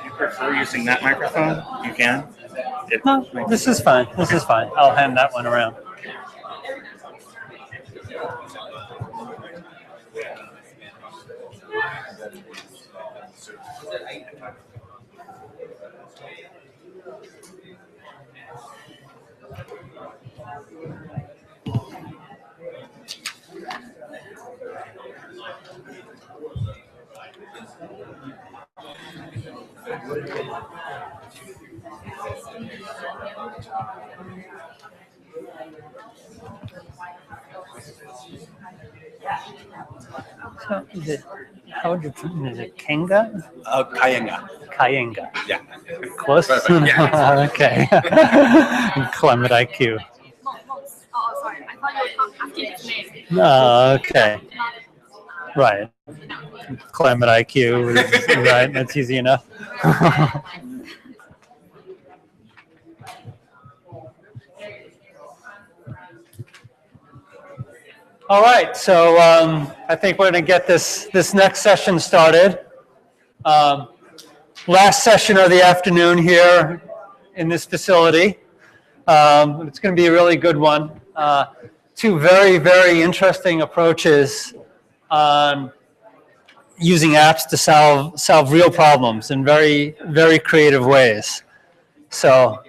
You prefer using that microphone? You can. No, this is fine. This is fine. I'll hand that one around. So is it, how would you pronounce it? Kenga? Kayenga. Kayenga. Yeah. Close? Perfect, yeah. Okay. Climate IQ. Oh, sorry. I thought you were asking his name. Okay. Right. Climate IQ. Right. That's easy enough. All right, so I think we're going to get this next session started. Last session of the afternoon here in this facility. It's going to be a really good one. Two very, very interesting approaches on using apps to solve real problems in very, very creative ways. So,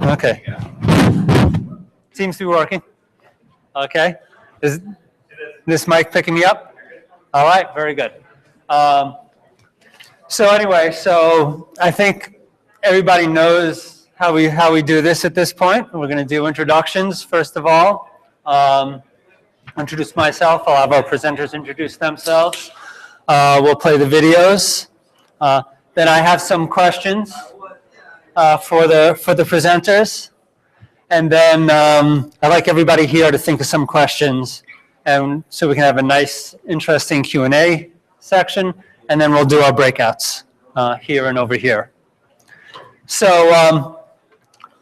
okay. Seems to be working. Okay. Is this mic picking me up? All right, very good. So anyway, so I think everybody knows how we do this at this point. We're going to do introductions first of all. Introduce myself. I'll have our presenters introduce themselves. We'll play the videos. Then I have some questions for the presenters. And then I'd like everybody here to think of some questions, and so we can have a nice, interesting Q&A section, and then we'll do our breakouts here and over here. So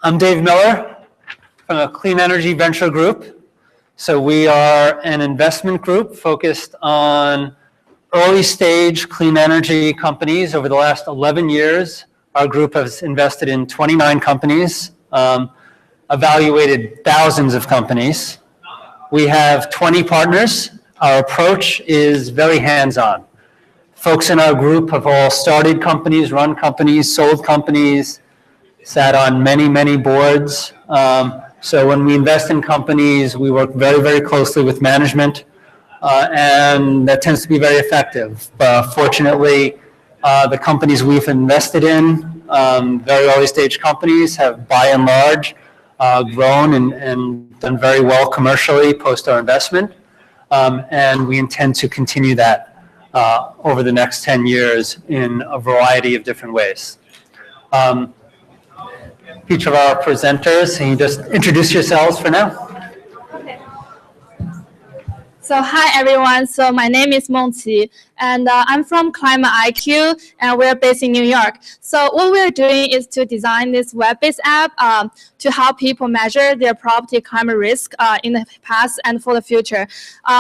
I'm Dave Miller from a Clean Energy Venture Group. So we are an investment group focused on early stage clean energy companies. Over the last 11 years, our group has invested in 29 companies. Evaluated thousands of companies. We have 20 partners. Our approach is very hands-on. Folks in our group have all started companies, run companies, sold companies, sat on many, many boards. So when we invest in companies, we work very, very closely with management, and that tends to be very effective. Fortunately, the companies we've invested in, very early stage companies, have by and large grown and done very well commercially post our investment, and we intend to continue that over the next 10 years in a variety of different ways. Each of our presenters, can you just introduce yourselves for now? So hi everyone, so my name is Mengqi, and I'm from Climate IQ, and we're based in New York. So what we're doing is to design this web-based app to help people measure their property climate risk in the past and for the future.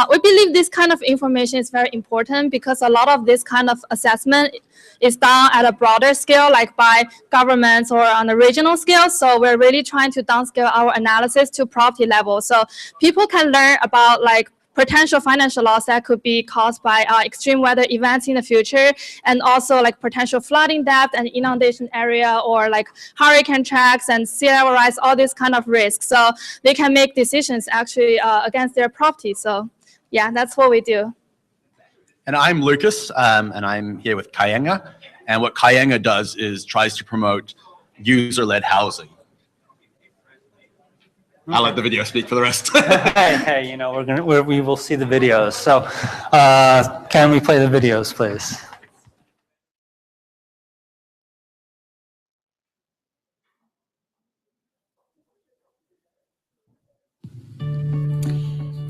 We believe this kind of information is very important because a lot of this kind of assessment is done at a broader scale, like by governments or on a regional scale. So we're really trying to downscale our analysis to property level. So people can learn about like potential financial loss that could be caused by extreme weather events in the future, and also like potential flooding depth and inundation area, or like hurricane tracks and sea level rise, all these kind of risks. So they can make decisions actually against their property. So yeah, that's what we do. And I'm Lucas, and I'm here with Kayenga. And what Kayenga does is tries to promote user-led housing. I'll let the video speak for the rest. Hey, you know, we will see the videos. So, can we play the videos, please?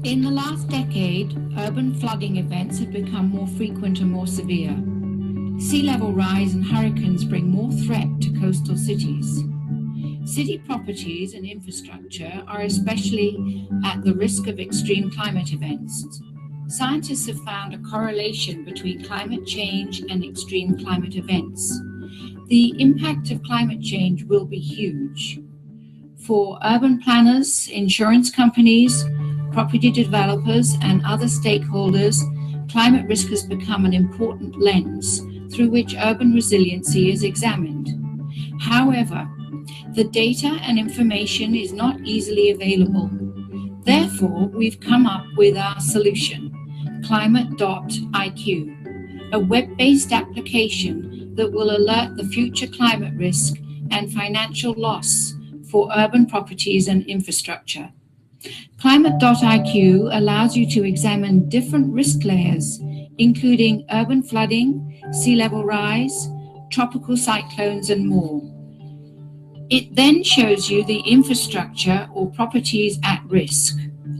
In the last decade, urban flooding events have become more frequent and more severe. Sea level rise and hurricanes bring more threat to coastal cities. City properties and infrastructure are especially at the risk of extreme climate events. Scientists have found a correlation between climate change and extreme climate events. The impact of climate change will be huge. For urban planners, insurance companies, property developers, and other stakeholders, climate risk has become an important lens through which urban resiliency is examined. However, the data and information is not easily available. Therefore, we've come up with our solution, Climate.IQ, a web-based application that will alert the future climate risk and financial loss for urban properties and infrastructure. Climate.IQ allows you to examine different risk layers, including urban flooding, sea level rise, tropical cyclones, and more. It then shows you the infrastructure or properties at risk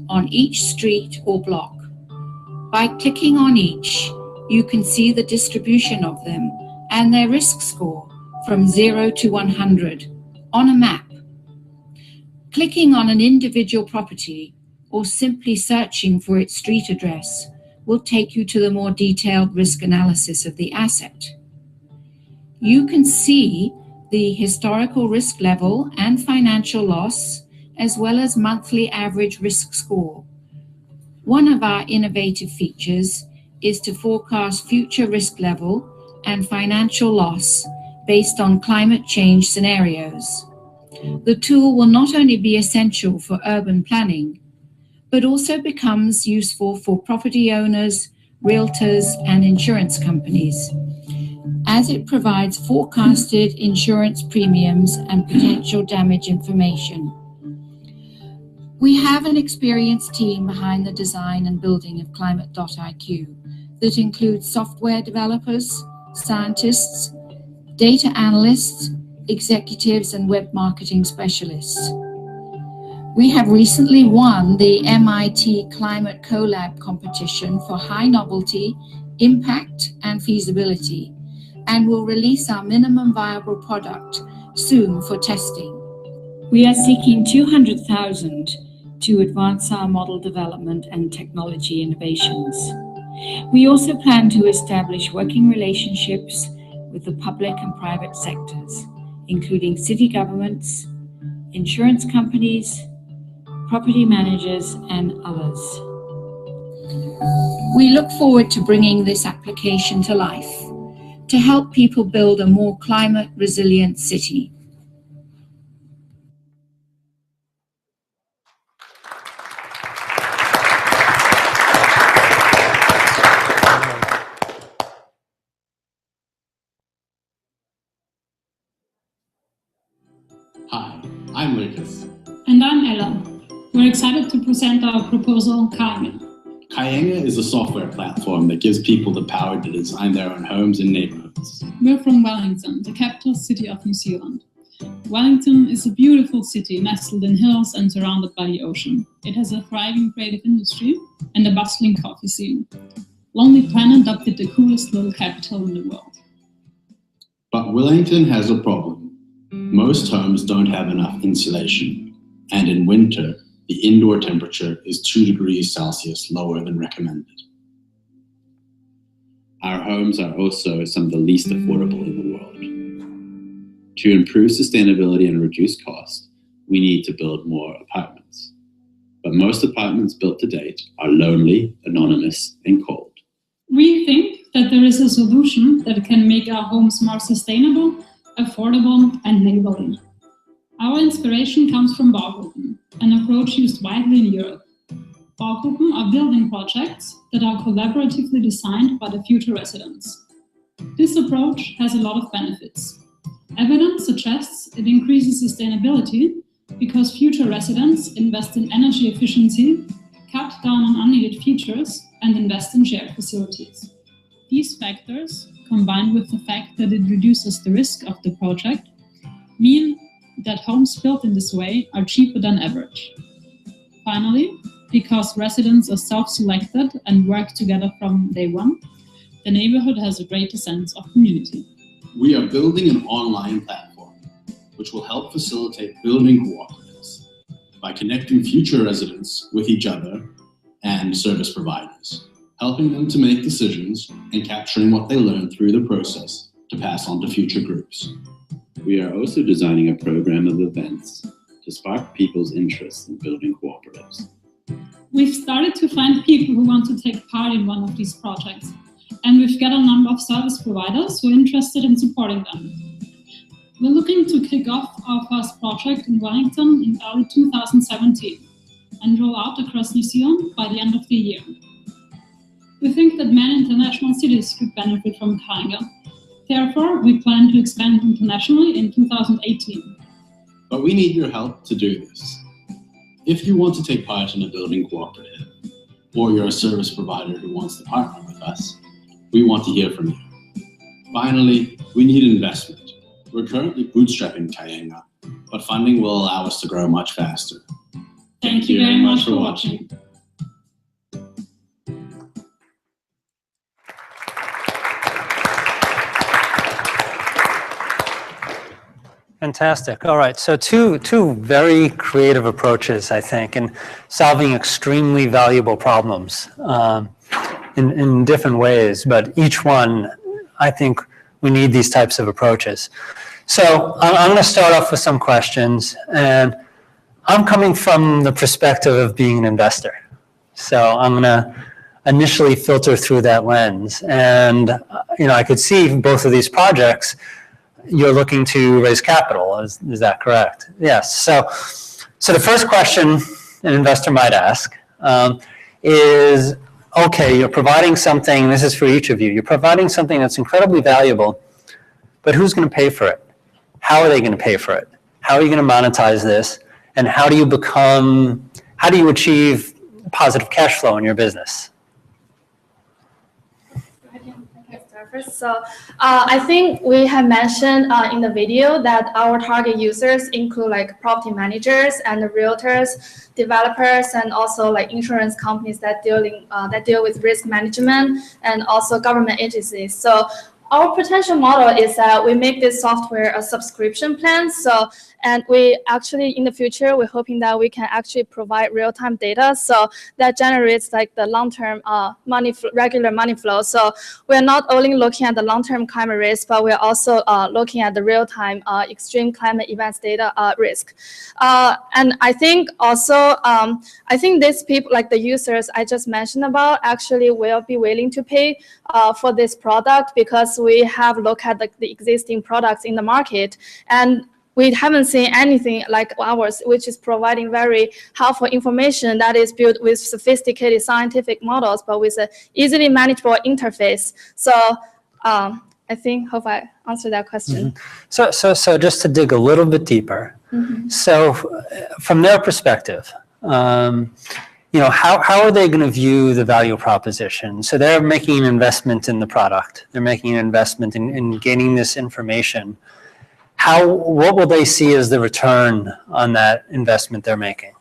on each street or block. By clicking on each, you can see the distribution of them and their risk score from 0 to 100 on a map. Clicking on an individual property or simply searching for its street address will take you to the more detailed risk analysis of the asset. You can see the historical risk level and financial loss, as well as monthly average risk score. One of our innovative features is to forecast future risk level and financial loss based on climate change scenarios. The tool will not only be essential for urban planning, but also becomes useful for property owners, realtors, and insurance companies, as it provides forecasted insurance premiums and potential damage information. We have an experienced team behind the design and building of Climate.IQ that includes software developers, scientists, data analysts, executives, and web marketing specialists. We have recently won the MIT Climate Collab competition for high novelty, impact, and feasibility, and will release our minimum viable product soon for testing. We are seeking 200,000 to advance our model development and technology innovations. We also plan to establish working relationships with the public and private sectors, including city governments, insurance companies, property managers, and others. We look forward to bringing this application to life to help people build a more climate resilient city. Hi, I'm Lucas. And I'm Ella. We're excited to present our proposal, Kaienga. Kaienga is a software platform that gives people the power to design their own homes and neighborhoods. We're from Wellington, the capital city of New Zealand. Wellington is a beautiful city nestled in hills and surrounded by the ocean. It has a thriving creative industry and a bustling coffee scene. Lonely Planet dubbed it the coolest little capital in the world. But Wellington has a problem. Most homes don't have enough insulation, and in winter, the indoor temperature is 2 degrees Celsius lower than recommended. Our homes are also some of the least affordable in the world. To improve sustainability and reduce cost, we need to build more apartments. But most apartments built to date are lonely, anonymous, and cold. We think that there is a solution that can make our homes more sustainable, affordable, and neighborly. Our inspiration comes from Baugruppen, an approach used widely in Europe. Baugruppen are building projects that are collaboratively designed by the future residents. This approach has a lot of benefits. Evidence suggests it increases sustainability because future residents invest in energy efficiency, cut down on unneeded features, and invest in shared facilities. These factors, combined with the fact that it reduces the risk of the project, mean that homes built in this way are cheaper than average. Finally, because residents are self-selected and work together from day one, the neighborhood has a greater sense of community. We are building an online platform which will help facilitate building cooperatives by connecting future residents with each other and service providers, helping them to make decisions and capturing what they learn through the process to pass on to future groups. We are also designing a program of events to spark people's interest in building cooperatives. We've started to find people who want to take part in one of these projects, and we've got a number of service providers who are interested in supporting them. We're looking to kick off our first project in Wellington in early 2017 and roll out across New Zealand by the end of the year. We think that many international cities could benefit from Kainga. Therefore, we plan to expand internationally in 2018. But we need your help to do this. If you want to take part in a building cooperative, or you're a service provider who wants to partner with us, we want to hear from you. Finally, we need investment. We're currently bootstrapping Kainga, but funding will allow us to grow much faster. Thank you very much for watching. Fantastic. All right, so two very creative approaches, I think, in solving extremely valuable problems in different ways, but each one, I think we need these types of approaches. So I'm going to start off with some questions, and I'm coming from the perspective of being an investor. So I'm going to initially filter through that lens, and I could see both of these projects. You're looking to raise capital, is that correct? Yes. So the first question an investor might ask is, okay, you're providing something, this is for each of you, you're providing something that's incredibly valuable, but who's going to pay for it? How are they going to pay for it? How are you going to monetize this? And how do you achieve positive cash flow in your business? So I think we have mentioned in the video that our target users include like property managers and realtors, developers, and also like insurance companies that deal with risk management, and also government agencies. So our potential model is that we make this software a subscription plan. And we actually, in the future, we're hoping that we can actually provide real-time data. So that generates like the long-term regular money flow. So we're not only looking at the long-term climate risk, but we're also looking at the real-time extreme climate events data risk. And I think also, I think these people, like the users I just mentioned about, actually will be willing to pay for this product because we have looked at the existing products in the market, and we haven't seen anything like ours, which is providing very helpful information that is built with sophisticated scientific models, but with an easily manageable interface. So I hope I answered that question. Mm-hmm. So just to dig a little bit deeper. Mm-hmm. So from their perspective, how are they going to view the value proposition? So they're making an investment in the product. They're making an investment in gaining this information. What will they see as the return on that investment they're making?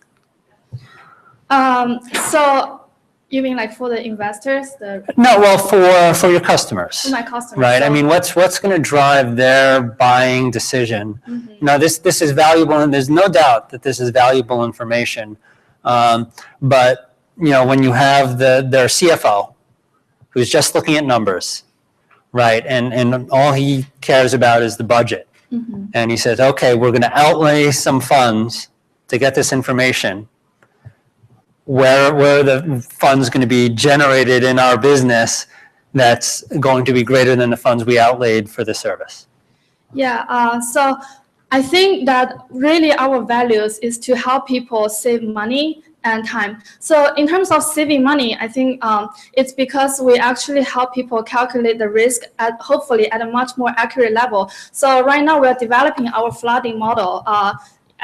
So you mean like for the investors? No, well, for your customers. For my customers. Right. So, I mean, what's going to drive their buying decision? Mm-hmm. This is valuable, and there's no doubt that this is valuable information. But when you have their CFO, who's just looking at numbers, right, and all he cares about is the budget. Mm-hmm. And he says, okay, we're going to outlay some funds to get this information. Where are the funds going to be generated in our business that's going to be greater than the funds we outlaid for the service? Yeah, so I think that really our values is to help people save money and time. So in terms of saving money, I think it's because we actually help people calculate the risk hopefully at a much more accurate level. So right now we're developing our flooding model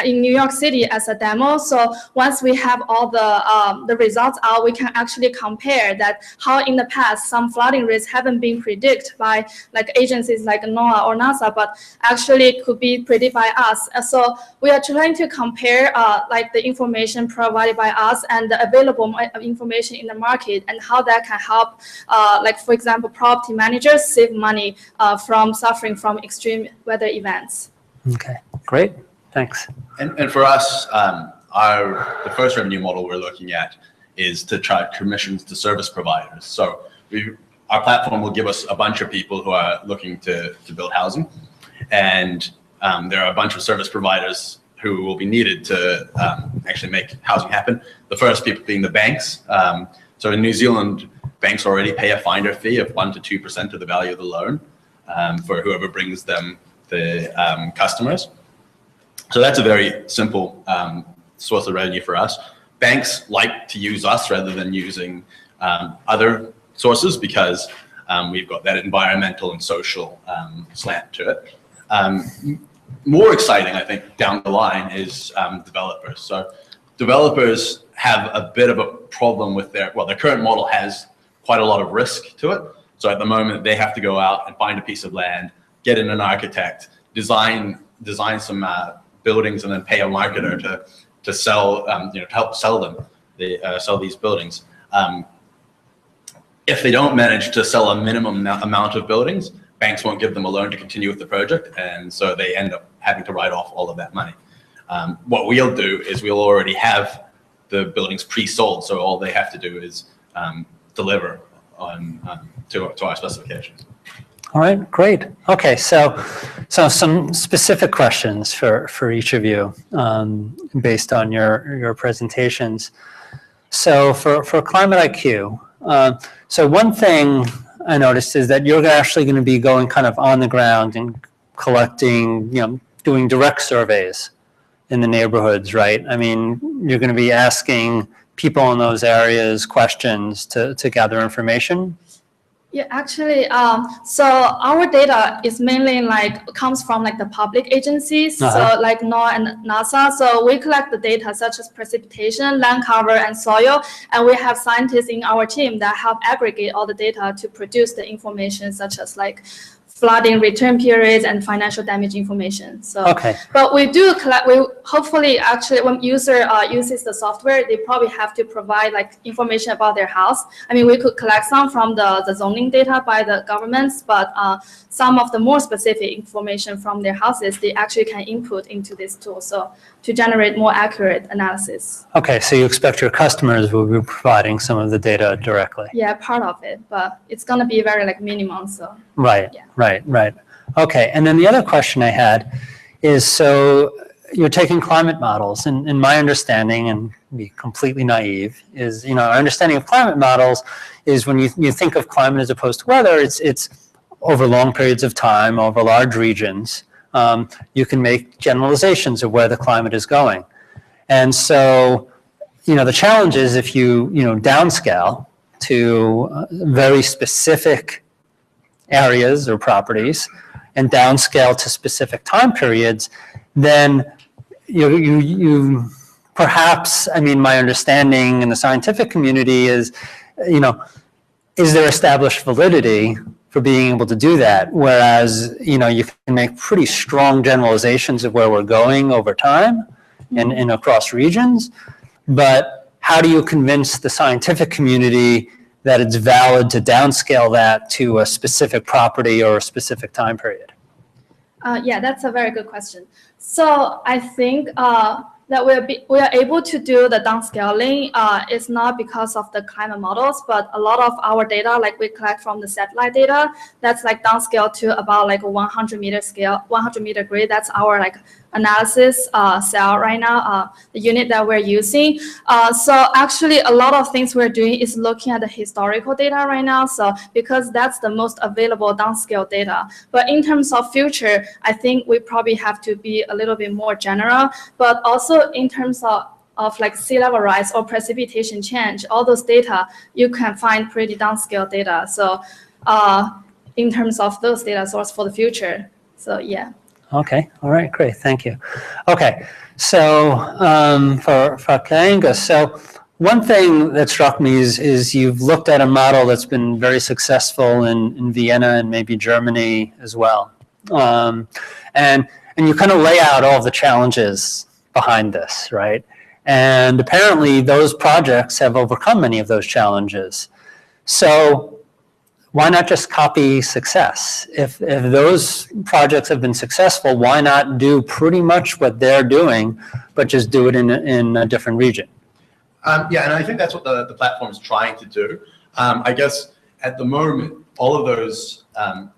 in New York City as a demo. So once we have all the results out, we can actually compare that how in the past some flooding risks haven't been predicted by like agencies like NOAA or NASA, but actually could be predicted by us. So we are trying to compare like the information provided by us and the available information in the market and how that can help, like for example, property managers save money from suffering from extreme weather events. Okay, great, thanks. And for us, the first revenue model we're looking at is to charge commissions to service providers. So our platform will give us a bunch of people who are looking to build housing, and there are a bunch of service providers who will be needed to actually make housing happen. The first people being the banks. So in New Zealand, banks already pay a finder fee of 1% to 2% of the value of the loan for whoever brings them the customers. So that's a very simple source of revenue for us. Banks like to use us rather than using other sources because we've got that environmental and social slant to it. More exciting, I think, down the line is developers. So developers have a bit of a problem with their current model has quite a lot of risk to it. So at the moment, they have to go out and find a piece of land, get in an architect, design some buildings, and then pay a marketer to sell, to help sell them, sell these buildings. If they don't manage to sell a minimum amount of buildings, banks won't give them a loan to continue with the project, and so they end up having to write off all of that money. What we'll do is we'll already have the buildings pre-sold, so all they have to do is deliver on to our specifications. All right, great. Okay, so some specific questions for each of you based on your presentations. So for Climate IQ, so one thing I noticed is that you're actually going to be going kind of on the ground and collecting, doing direct surveys in the neighborhoods, right? I mean, you're going to be asking people in those areas questions to gather information. Yeah, actually, so our data is mainly comes from the public agencies, so like NOAA and NASA. So we collect the data such as precipitation, land cover, and soil, and we have scientists in our team that help aggregate all the data to produce the information such as flooding, return periods, and financial damage information. So, but we do collect. We hopefully actually, when user uses the software, they probably have to provide information about their house. I mean, we could collect some from the zoning data by the governments, but some of the more specific information from their houses, they actually can input into this tool. So to generate more accurate analysis. Okay, so you expect your customers will be providing some of the data directly? Yeah, part of it, but it's gonna be very minimum. So. Right. Yeah. Right. Okay, and then the other question I had is, so you're taking climate models, and in my understanding, and be completely naive, is, our understanding of climate models is when you think of climate as opposed to weather, it's over long periods of time, over large regions. You can make generalizations of where the climate is going. And so, the challenge is if you, downscale to very specific areas or properties and downscale to specific time periods, then you perhaps, I mean, my understanding in the scientific community is, is there established validity for being able to do that? Whereas, you can make pretty strong generalizations of where we're going over time and across regions, but how do you convince the scientific community that it's valid to downscale that to a specific property or a specific time period? Yeah, that's a very good question. So I think that we are able to do the downscaling is not because of the climate models, but a lot of our data, we collect from the satellite data, that's downscale to about 100 meter scale, 100 meter grid. That's our analysis cell right now, the unit that we're using. So actually a lot of things we're doing is looking at the historical data right now. So because that's the most available downscale data. But in terms of future, I think we probably have to be a little bit more general, but also in terms of sea level rise or precipitation change, all those data, you can find pretty downscale data. So in terms of those data source for the future. So yeah. Okay, all right, great, thank you. Okay, so for Kaanga, so one thing that struck me is you've looked at a model that's been very successful in Vienna and maybe Germany as well. And you kind of lay out all of the challenges behind this, right? And apparently those projects have overcome many of those challenges. So why not just copy success? If those projects have been successful, why not do pretty much what they're doing, but just do it in a different region? Yeah, and I think that's what the platform is trying to do. I guess at the moment, all of those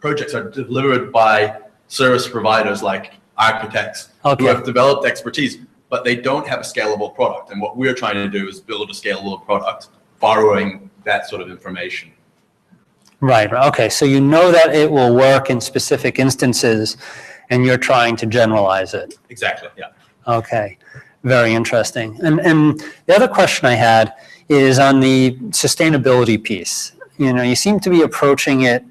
projects are delivered by service providers like architects who have developed expertise, but they don't have a scalable product. And what we're trying to do is build a scalable product, borrowing that sort of information. Right, okay, so you know that it will work in specific instances, and you're trying to generalize it. Exactly, yeah. Okay. Very interesting. And the other question I had is on the sustainability piece. You know, you seem to be approaching it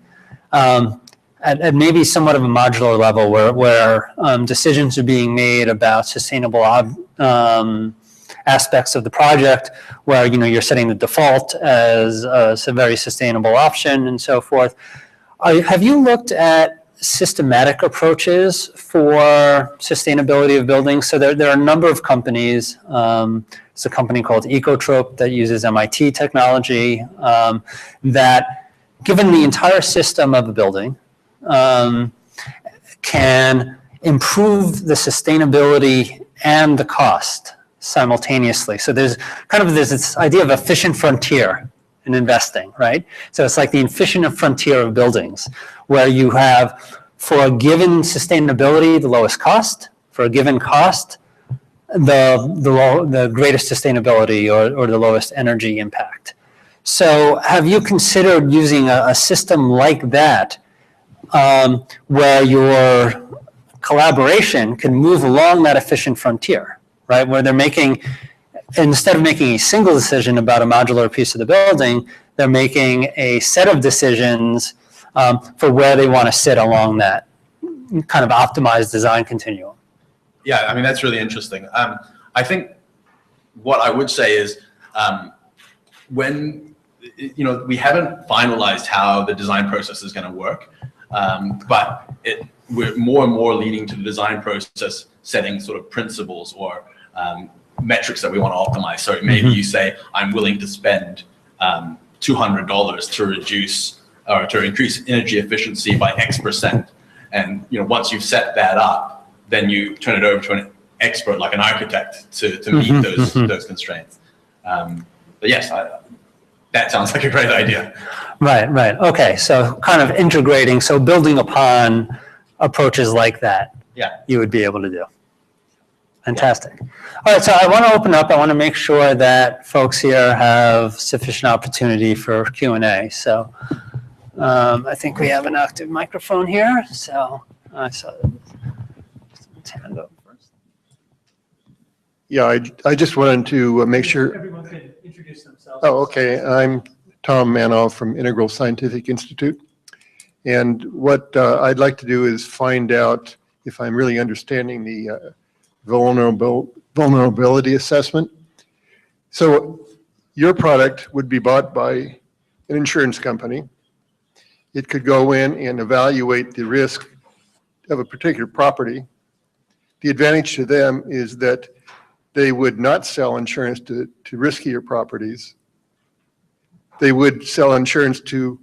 at maybe somewhat of a modular level where decisions are being made about sustainable aspects of the project, where, you know, you're setting the default as a very sustainable option and so forth. Have you looked at systematic approaches for sustainability of buildings? So there are a number of companies. It's a company called Ecotrope that uses MIT technology that, given the entire system of a building, can improve the sustainability and the cost simultaneously. So there's this idea of efficient frontier in investing, right? So it's like the efficient frontier of buildings, where you have, for a given sustainability, the lowest cost, for a given cost, the greatest sustainability or the lowest energy impact. So have you considered using a system like that, where your collaboration can move along that efficient frontier, right? Where they're making, instead of making a single decision about a modular piece of the building, they're making a set of decisions for where they want to sit along that kind of optimized design continuum. Yeah, I mean, that's really interesting. I think what I would say is when, you know, we haven't finalized how the design process is going to work, but we're more and more leading to the design process setting sort of principles or metrics that we want to optimize. So maybe you say, I'm willing to spend $200 to reduce or to increase energy efficiency by X%. And, you know, once you've set that up, then you turn it over to an expert like an architect to meet those constraints. But yes, that sounds like a great idea. Right. Okay, so kind of integrating, so building upon approaches like that, yeah, you would be able to do. Fantastic. Yeah. All right, so I want to open up. I want to make sure that folks here have sufficient opportunity for Q&A. So I think we have an active microphone here. So let's hand up first. Yeah, I just wanted to make sure. Everyone can introduce themselves. Oh, okay. I'm Tom Manoff from Integral Scientific Institute. And what I'd like to do is find out if I'm really understanding the vulnerability assessment. So your product would be bought by an insurance company. It could go in and evaluate the risk of a particular property. The advantage to them is that they would not sell insurance to riskier properties. They would sell insurance to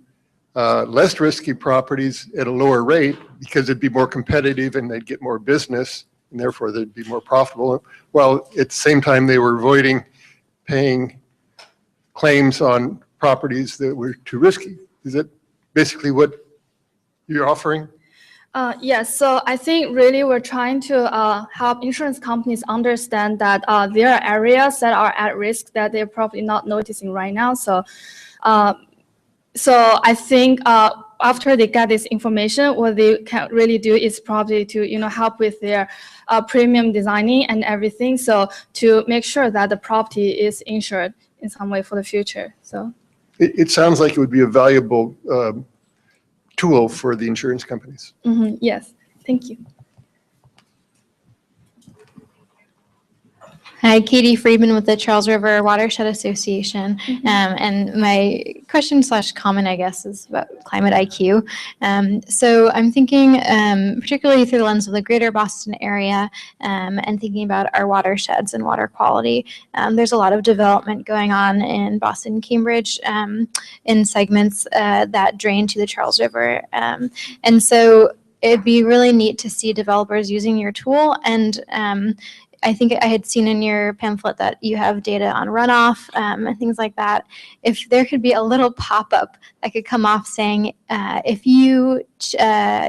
less risky properties at a lower rate because it'd be more competitive and they'd get more business, and therefore they'd be more profitable, while at the same time they were avoiding paying claims on properties that were too risky. Is that basically what you're offering? Yes, so I think really we're trying to help insurance companies understand that there are areas that are at risk that they're probably not noticing right now. So I think after they get this information, what they can really do is probably to help with their premium designing and everything. So to make sure that the property is insured in some way for the future. So it sounds like it would be a valuable tool for the insurance companies. Yes, thank you. Hi, Katie Friedman with the Charles River Watershed Association. And my question / comment, I guess, is about climate IQ. So I'm thinking, particularly through the lens of the greater Boston area, and thinking about our watersheds and water quality. There's a lot of development going on in Boston and Cambridge in segments that drain to the Charles River. And so it'd be really neat to see developers using your tool. And I think I had seen in your pamphlet that you have data on runoff and things like that. If there could be a little pop-up that could come off saying, if you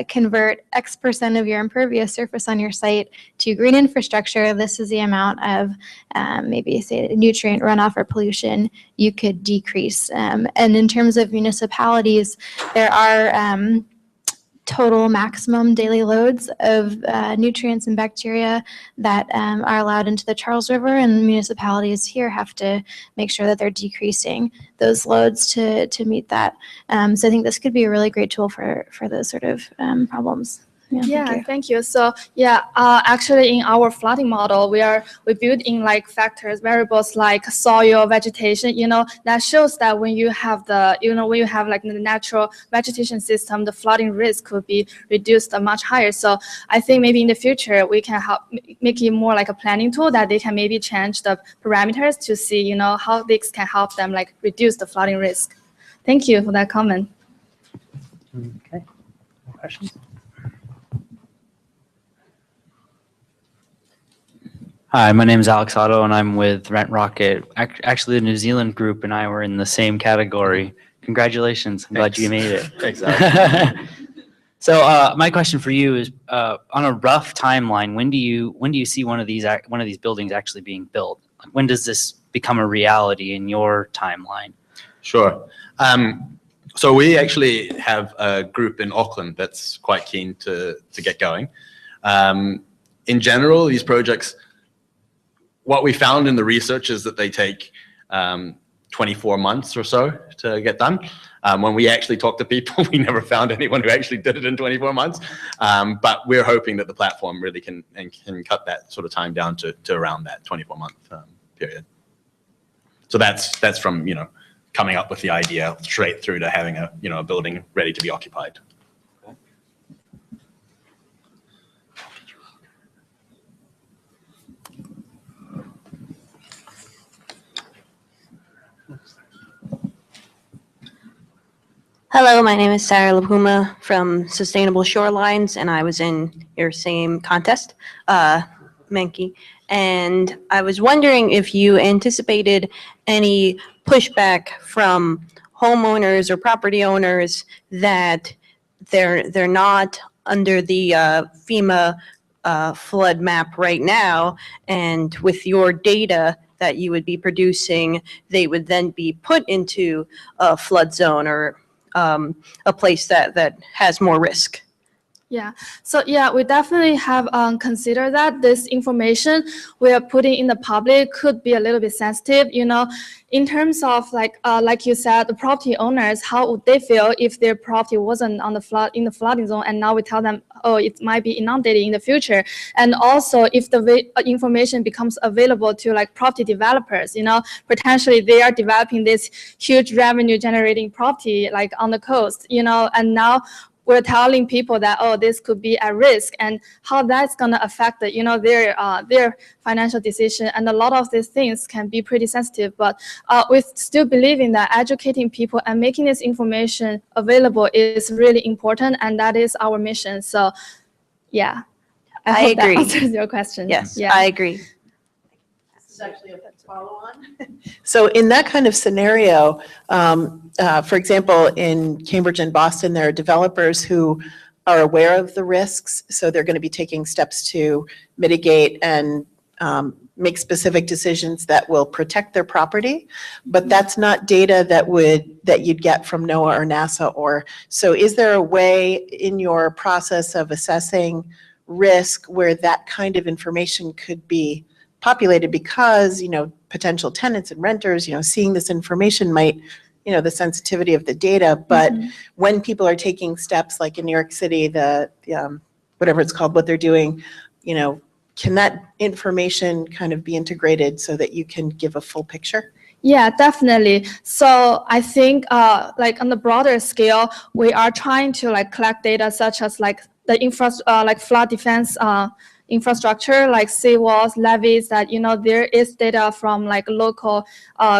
convert X% of your impervious surface on your site to green infrastructure, this is the amount of maybe say nutrient runoff or pollution you could decrease. And in terms of municipalities, there are total maximum daily loads of nutrients and bacteria that are allowed into the Charles River, and municipalities here have to make sure that they're decreasing those loads to meet that. So I think this could be a really great tool for those sort of problems. Yeah, thank you. So yeah, actually in our flooding model, we build in like factors, variables like soil, vegetation, that shows that when you have when you have like the natural vegetation system, the flooding risk could be reduced much higher. So I think maybe in the future, we can help make it more like a planning tool that they can maybe change the parameters to see, how this can help them like reduce the flooding risk. Thank you for that comment. Okay, questions? Hi, my name is Alex Otto, and I'm with Rent Rocket. Actually, the New Zealand group and I were in the same category. Congratulations! I'm glad you made it. Exactly. So, my question for you is, on a rough timeline, when do you see one of these buildings actually being built? When does this become a reality in your timeline? Sure. So we actually have a group in Auckland that's quite keen to get going. In general, these projects, what we found in the research is that they take 24 months or so to get done. When we actually talked to people, we never found anyone who actually did it in 24 months. But we're hoping that the platform really can cut that sort of time down to around that 24-month period. So that's from coming up with the idea straight through to having a building ready to be occupied. Hello, my name is Sarah Lapuma from Sustainable Shorelines, and I was in your same contest, Menke. And I was wondering if you anticipated any pushback from homeowners or property owners that they're not under the FEMA flood map right now, and with your data that you would be producing, they would then be put into a flood zone or a place that has more risk. Yeah, so yeah, we definitely have considered that this information we are putting in the public could be a little bit sensitive, in terms of like you said, the property owners, how would they feel if their property wasn't on the in the flooding zone, and now we tell them, oh, it might be inundated in the future. And also if the information becomes available to like property developers, potentially they are developing this huge revenue generating property like on the coast, and now we're telling people that, oh, this could be at risk, and how that's going to affect their financial decision. And a lot of these things can be pretty sensitive, but we still believe in that educating people and making this information available is really important, and that is our mission. So yeah, I hope agree. That answers your question. Yes, yeah. I agree. This is actually a follow-on. So in that kind of scenario, for example, in Cambridge and Boston, there are developers who are aware of the risks, so they're going to be taking steps to mitigate and make specific decisions that will protect their property. But that's not data that you'd get from NOAA or NASA. So is there a way in your process of assessing risk where that kind of information could be populated, because potential tenants and renters seeing this information might the sensitivity of the data, but when people are taking steps like in New York City, the whatever it's called, what they're doing can that information kind of be integrated so that you can give a full picture? Yeah, definitely. So I think like on the broader scale, we are trying to like collect data such as like the like flood defense infrastructure, like seawalls, levees, that, you know, there is data from like local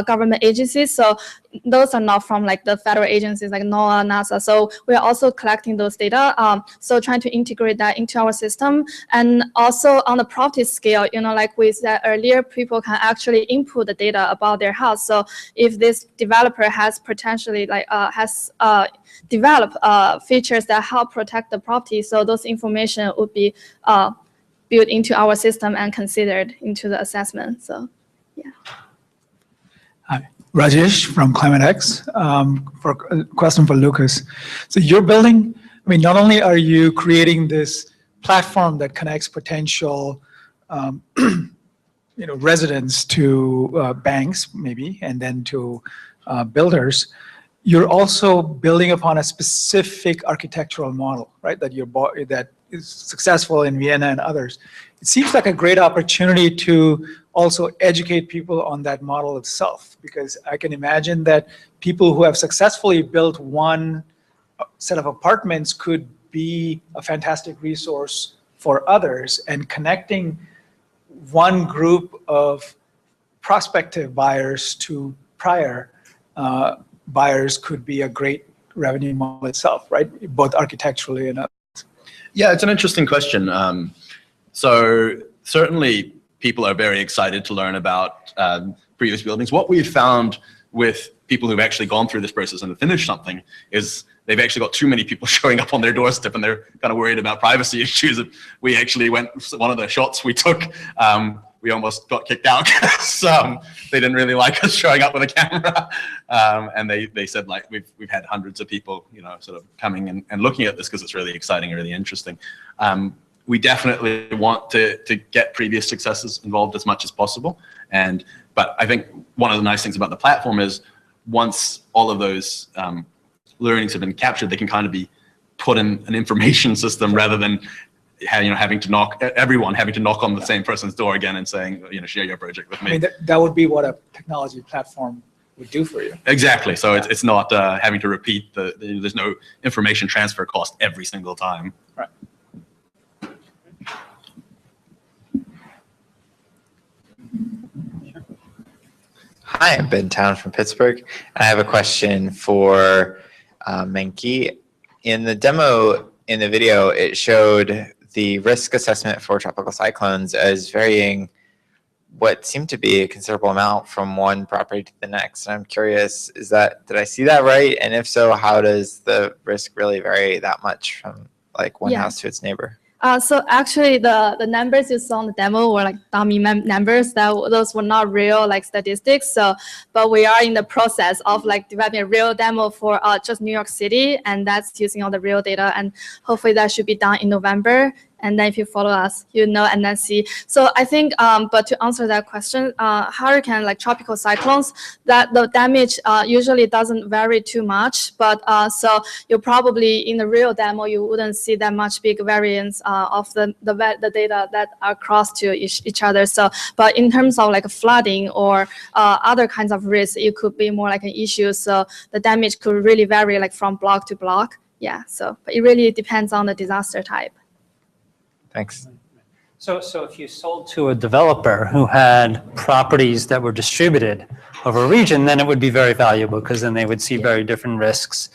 government agencies. So those are not from like the federal agencies like NOAA, NASA. So we're also collecting those data. So trying to integrate that into our system. And also on the property scale, you know, like we said earlier, people can actually input the data about their house. So if this developer has potentially like developed features that help protect the property, so those information would be built into our system and considered into the assessment. So, yeah. Hi, Rajesh from ClimateX. For a question for Lucas. So you're building, I mean, not only are you creating this platform that connects potential, residents to banks, maybe, and then to builders, you're also building upon a specific architectural model, right? That is successful in Vienna and others. It seems like a great opportunity to also educate people on that model itself, because I can imagine that people who have successfully built one set of apartments could be a fantastic resource for others, and connecting one group of prospective buyers to prior buyers could be a great revenue model itself, right? Both architecturally and Yeah, it's an interesting question. So certainly people are very excited to learn about previous buildings. What we've found with people who've actually gone through this process and finished something is they've actually got too many people showing up on their doorstep, and they're kind of worried about privacy issues. We actually one of the shots we took, we almost got kicked out because they didn't really like us showing up with a camera. And they said, like, we've had hundreds of people, sort of coming and looking at this because it's really exciting and really interesting. We definitely want to get previous successes involved as much as possible. But I think one of the nice things about the platform is once all of those learnings have been captured, they can kind of be put in an information system rather than having to knock on the same person's door again and saying, share your project with me. I mean, that would be what a technology platform would do for you. Exactly. So yeah. It's not having to repeat there's no information transfer cost every single time. Right. Hi, I'm Ben Town from Pittsburgh. I have a question for Menki. In the demo, in the video, it showed the risk assessment for tropical cyclones as varying what seemed to be a considerable amount from one property to the next. And I'm curious, did I see that right? And if so, how does the risk really vary that much from like one house to its neighbor? So actually, the numbers you saw in the demo were like dummy numbers. Those were not real like statistics. So, but we are in the process of like developing a real demo for just New York City, and that's using all the real data. And hopefully that should be done in November. And then if you follow us, and then see. So I think, but to answer that question, hurricane, like tropical cyclones, that the damage usually doesn't vary too much. But so you probably in the real demo, you wouldn't see that much big variance of the data that are crossed to each other. So, but in terms of like flooding or other kinds of risks, it could be more like an issue. So the damage could really vary like from block to block. Yeah. So, but it really depends on the disaster type. Thanks. So if you sold to a developer who had properties that were distributed over a region, then it would be very valuable because then they would see very different risks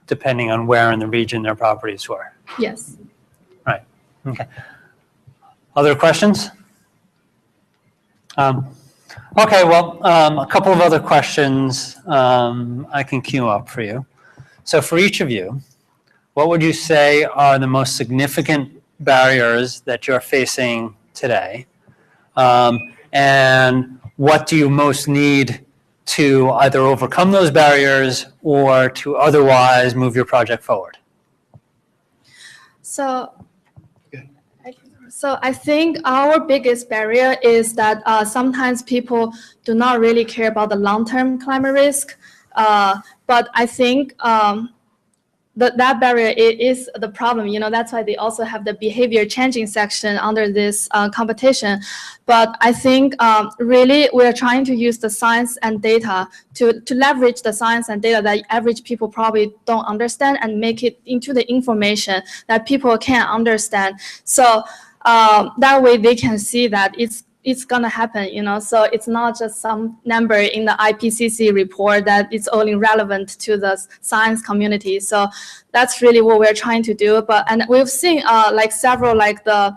depending on where in the region their properties were. Yes. Right. Okay. Other questions? Okay, well, a couple of other questions I can queue up for you. So for each of you, what would you say are the most significant barriers that you're facing today? And what do you most need to either overcome those barriers or to otherwise move your project forward? So I think our biggest barrier is that sometimes people do not really care about the long-term climate risk. But I think that barrier is the problem. You know, that's why they also have the behavior changing section under this competition. But I think really we're trying to use the science and data to leverage the science and data that average people probably don't understand and make it into the information that people can understand. So that way they can see that it's gonna happen, you know. So it's not just some number in the IPCC report that it's only relevant to the science community. So that's really what we're trying to do. And we've seen like several like the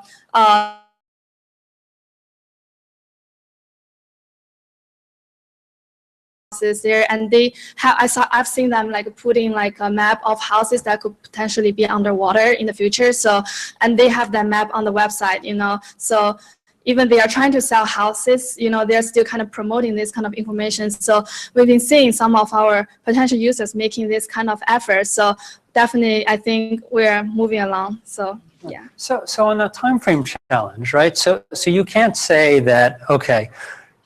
there, and they have I've seen them like putting like a map of houses that could potentially be underwater in the future. So, and they have that map on the website, you know. So even they are trying to sell houses, you know, they're still kind of promoting this kind of information. So we've been seeing some of our potential users making this kind of effort. So definitely, I think we're moving along. So yeah. So on the time frame challenge, right? So you can't say that, okay,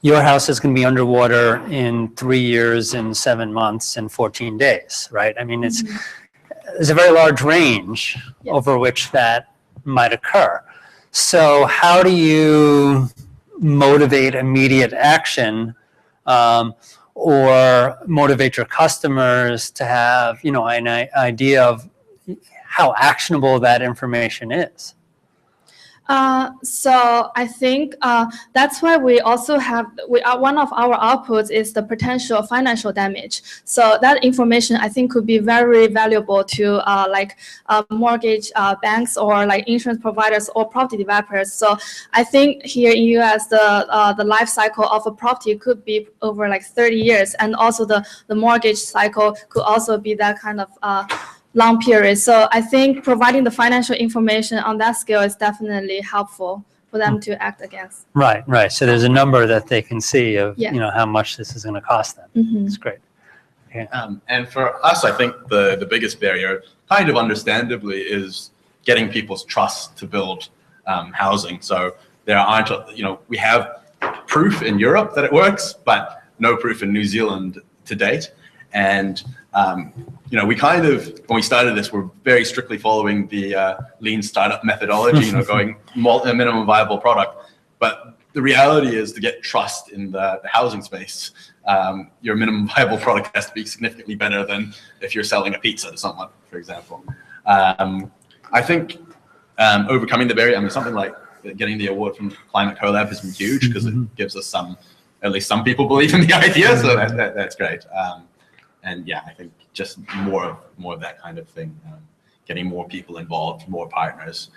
your house is going to be underwater in 3 years and 7 months and 14 days, right? I mean, there's a very large range over which that might occur. So how do you motivate immediate action or motivate your customers to have, you know, an idea of how actionable that information is? So I think that's why we also have, one of our outputs is the potential financial damage. So that information I think could be very valuable to like mortgage banks or like insurance providers or property developers. So I think here in US the life cycle of a property could be over like 30 years, and also the mortgage cycle could also be that kind of long period. So I think providing the financial information on that scale is definitely helpful for them to act against. Right. So there's a number that they can see of, Yeah. you know, how much this is going to cost them. It's great. Yeah. And for us, I think the biggest barrier, kind of understandably, is getting people's trust to build housing. So there aren't, you know, we have proof in Europe that it works, but no proof in New Zealand to date. And you know, we kind of, when we started this, we're very strictly following the lean startup methodology, you know, going minimum viable product. But the reality is, to get trust in the housing space, your minimum viable product has to be significantly better than if you're selling a pizza to someone, for example. I think overcoming the barrier, I mean, something like getting the award from Climate Collab has been huge, because it gives us at least some people believe in the idea, so that's great. And yeah, I think just more of that kind of thing, getting more people involved, more partners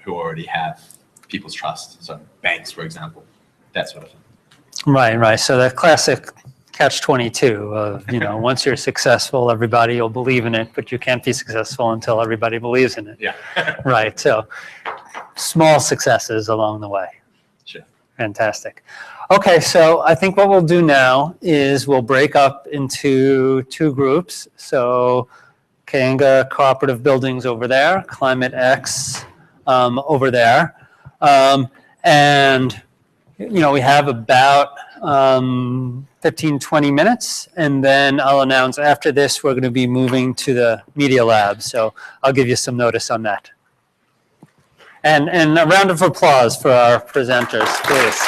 who already have people's trust. So banks, for example, that sort of thing. Right. So the classic catch-22 of, you know, once you're successful, everybody will believe in it, but you can't be successful until everybody believes in it. Yeah. Right. So small successes along the way. Sure. Fantastic. Okay, so I think what we'll do now is we'll break up into 2 groups. So Kayanga Cooperative Buildings over there, Climate X over there. And, you know, we have about 15, 20 minutes. And then I'll announce after this, we're going to be moving to the Media Lab. So I'll give you some notice on that. And a round of applause for our presenters, please.